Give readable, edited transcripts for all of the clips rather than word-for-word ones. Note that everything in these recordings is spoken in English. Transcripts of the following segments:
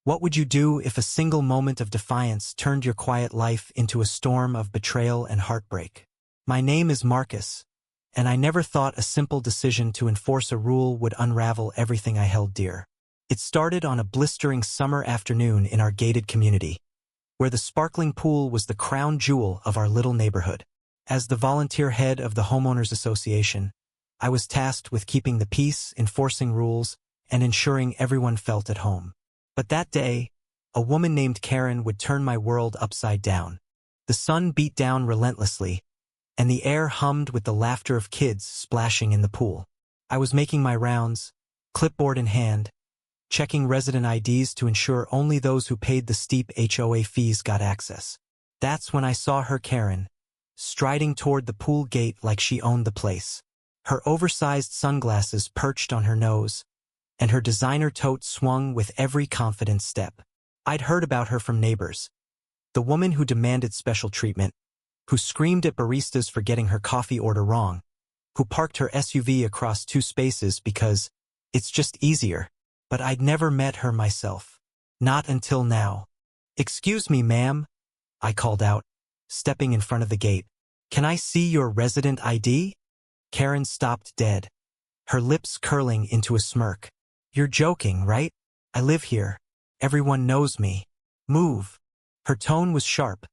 What would you do if a single moment of defiance turned your quiet life into a storm of betrayal and heartbreak? My name is Marcus, and I never thought a simple decision to enforce a rule would unravel everything I held dear. It started on a blistering summer afternoon in our gated community, where the sparkling pool was the crown jewel of our little neighborhood. As the volunteer head of the Homeowners Association, I was tasked with keeping the peace, enforcing rules, and ensuring everyone felt at home. But that day, a woman named Karen would turn my world upside down. The sun beat down relentlessly, and the air hummed with the laughter of kids splashing in the pool. I was making my rounds, clipboard in hand, checking resident IDs to ensure only those who paid the steep HOA fees got access. That's when I saw her, Karen, striding toward the pool gate like she owned the place. Her oversized sunglasses perched on her nose, and her designer tote swung with every confident step. I'd heard about her from neighbors. The woman who demanded special treatment, who screamed at baristas for getting her coffee order wrong, who parked her SUV across 2 spaces because it's just easier. But I'd never met her myself. Not until now. "Excuse me, ma'am," I called out, stepping in front of the gate. "Can I see your resident ID?" Karen stopped dead, her lips curling into a smirk. "You're joking, right? I live here. Everyone knows me. Move." Her tone was sharp,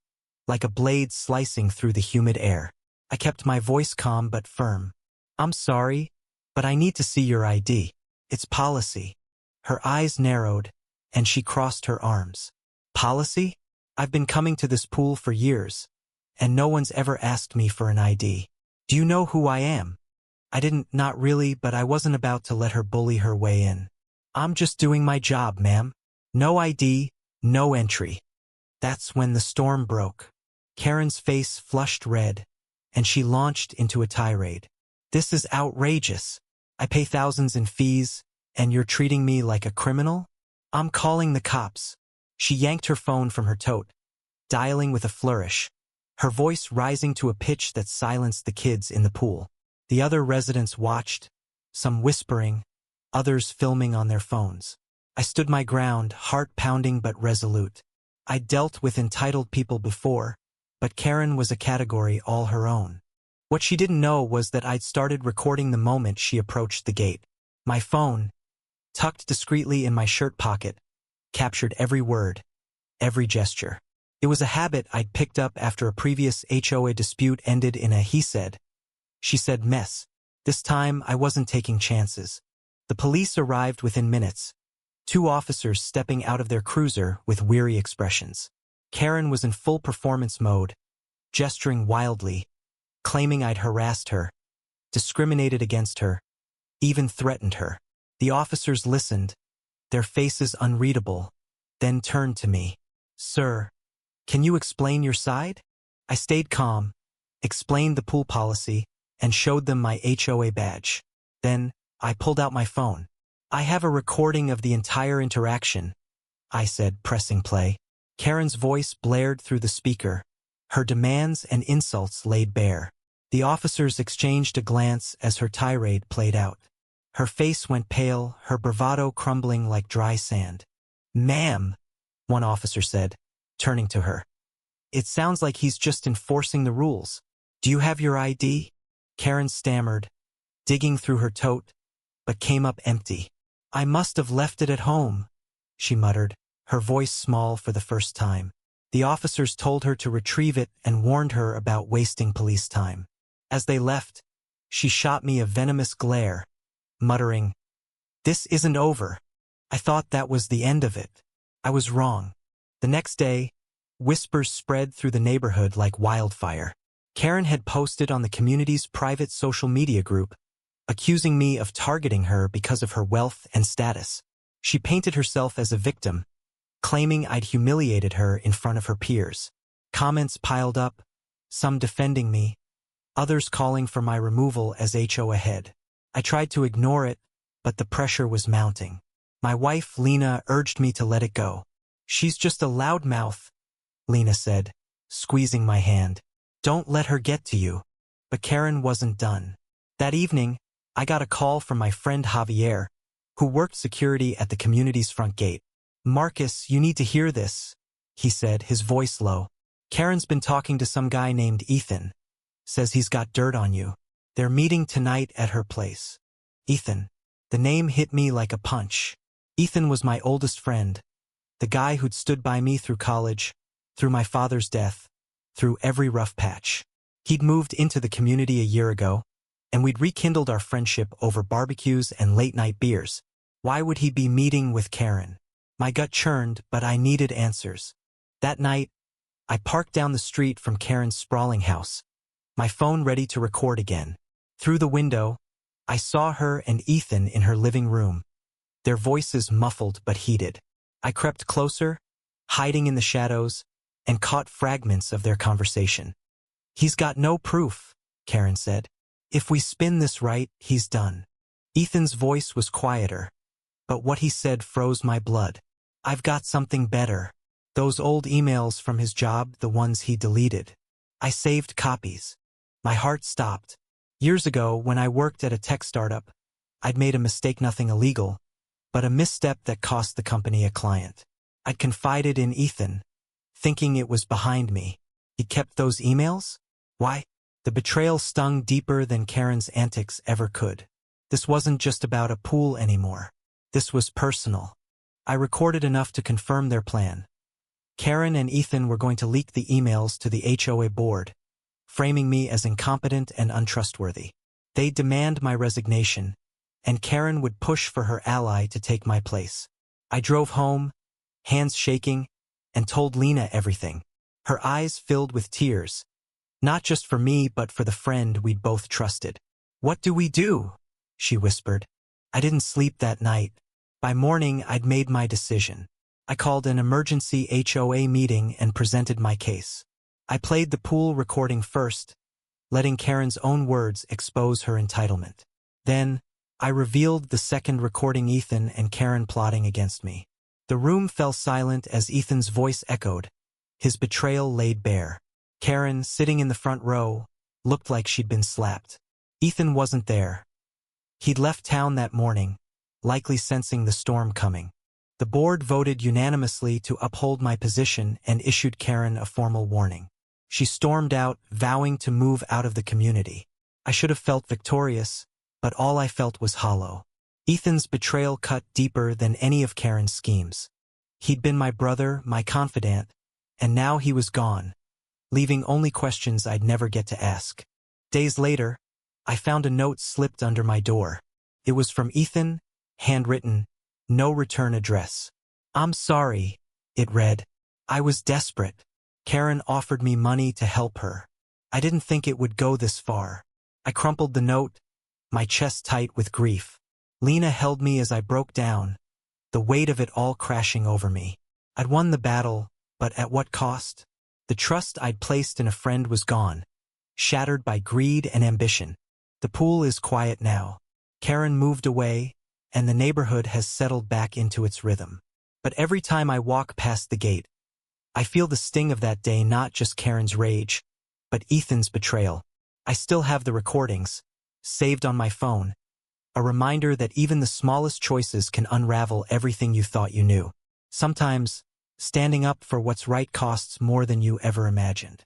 like a blade slicing through the humid air. I kept my voice calm but firm. "I'm sorry, but I need to see your ID. It's policy." Her eyes narrowed, and she crossed her arms. "Policy? I've been coming to this pool for years, and no one's ever asked me for an ID. Do you know who I am?" I didn't, not really, but I wasn't about to let her bully her way in. "I'm just doing my job, ma'am. No ID, no entry." That's when the storm broke. Karen's face flushed red, and she launched into a tirade. "This is outrageous. I pay thousands in fees, and you're treating me like a criminal? I'm calling the cops." She yanked her phone from her tote, dialing with a flourish, her voice rising to a pitch that silenced the kids in the pool. The other residents watched, some whispering, others filming on their phones. I stood my ground, heart pounding but resolute. I'd dealt with entitled people before, but Karen was a category all her own. What she didn't know was that I'd started recording the moment she approached the gate. My phone, tucked discreetly in my shirt pocket, captured every word, every gesture. It was a habit I'd picked up after a previous HOA dispute ended in a he said, she said mess. This time I wasn't taking chances. The police arrived within minutes, 2 officers stepping out of their cruiser with weary expressions. Karen was in full performance mode, gesturing wildly, claiming I'd harassed her, discriminated against her, even threatened her. The officers listened, their faces unreadable, then turned to me. "Sir, can you explain your side?" I stayed calm, explained the pool policy, and showed them my HOA badge. Then, I pulled out my phone. "I have a recording of the entire interaction," I said, pressing play. Karen's voice blared through the speaker, her demands and insults laid bare. The officers exchanged a glance as her tirade played out. Her face went pale, her bravado crumbling like dry sand. "Ma'am," one officer said, turning to her. "It sounds like he's just enforcing the rules. Do you have your ID?" Karen stammered, digging through her tote, but came up empty. "I must have left it at home," she muttered, her voice small for the first time. The officers told her to retrieve it and warned her about wasting police time. As they left, she shot me a venomous glare, muttering, "This isn't over." I thought that was the end of it. I was wrong. The next day, whispers spread through the neighborhood like wildfire. Karen had posted on the community's private social media group, accusing me of targeting her because of her wealth and status. She painted herself as a victim, claiming I'd humiliated her in front of her peers. Comments piled up, some defending me, others calling for my removal as HOA head. I tried to ignore it, but the pressure was mounting. My wife, Lena, urged me to let it go. "She's just a loudmouth," Lena said, squeezing my hand. "Don't let her get to you." But Karen wasn't done. That evening, I got a call from my friend Javier, who worked security at the community's front gate. "Marcus, you need to hear this," he said, his voice low. "Karen's been talking to some guy named Ethan. Says he's got dirt on you. They're meeting tonight at her place." Ethan. The name hit me like a punch. Ethan was my oldest friend, the guy who'd stood by me through college, through my father's death, through every rough patch. He'd moved into the community a year ago, and we'd rekindled our friendship over barbecues and late-night beers. Why would he be meeting with Karen? My gut churned, but I needed answers. That night, I parked down the street from Karen's sprawling house, my phone ready to record again. Through the window, I saw her and Ethan in her living room, their voices muffled but heated. I crept closer, hiding in the shadows, and caught fragments of their conversation. "He's got no proof," Karen said. "If we spin this right, he's done." Ethan's voice was quieter, but what he said froze my blood. "I've got something better. Those old emails from his job, the ones he deleted. I saved copies." My heart stopped. Years ago, when I worked at a tech startup, I'd made a mistake, nothing illegal, but a misstep that cost the company a client. I'd confided in Ethan, thinking it was behind me. He kept those emails? Why? The betrayal stung deeper than Karen's antics ever could. This wasn't just about a pool anymore. This was personal. I recorded enough to confirm their plan. Karen and Ethan were going to leak the emails to the HOA board, framing me as incompetent and untrustworthy. They'd demand my resignation, and Karen would push for her ally to take my place. I drove home, hands shaking, and told Lena everything. Her eyes filled with tears, not just for me but for the friend we'd both trusted. "What do we do?" she whispered. I didn't sleep that night. By morning, I'd made my decision. I called an emergency HOA meeting and presented my case. I played the pool recording first, letting Karen's own words expose her entitlement. Then, I revealed the second recording, Ethan and Karen plotting against me. The room fell silent as Ethan's voice echoed, his betrayal laid bare. Karen, sitting in the front row, looked like she'd been slapped. Ethan wasn't there. He'd left town that morning, likely sensing the storm coming. The board voted unanimously to uphold my position and issued Karen a formal warning. She stormed out, vowing to move out of the community. I should have felt victorious, but all I felt was hollow. Ethan's betrayal cut deeper than any of Karen's schemes. He'd been my brother, my confidant, and now he was gone, leaving only questions I'd never get to ask. Days later, I found a note slipped under my door. It was from Ethan, handwritten, no return address. "I'm sorry," it read. "I was desperate. Karen offered me money to help her. I didn't think it would go this far." I crumpled the note, my chest tight with grief. Lena held me as I broke down, the weight of it all crashing over me. I'd won the battle, but at what cost? The trust I'd placed in a friend was gone, shattered by greed and ambition. The pool is quiet now. Karen moved away, and the neighborhood has settled back into its rhythm. But every time I walk past the gate, I feel the sting of that day, not just Karen's rage, but Ethan's betrayal. I still have the recordings, saved on my phone, a reminder that even the smallest choices can unravel everything you thought you knew. Sometimes, standing up for what's right costs more than you ever imagined.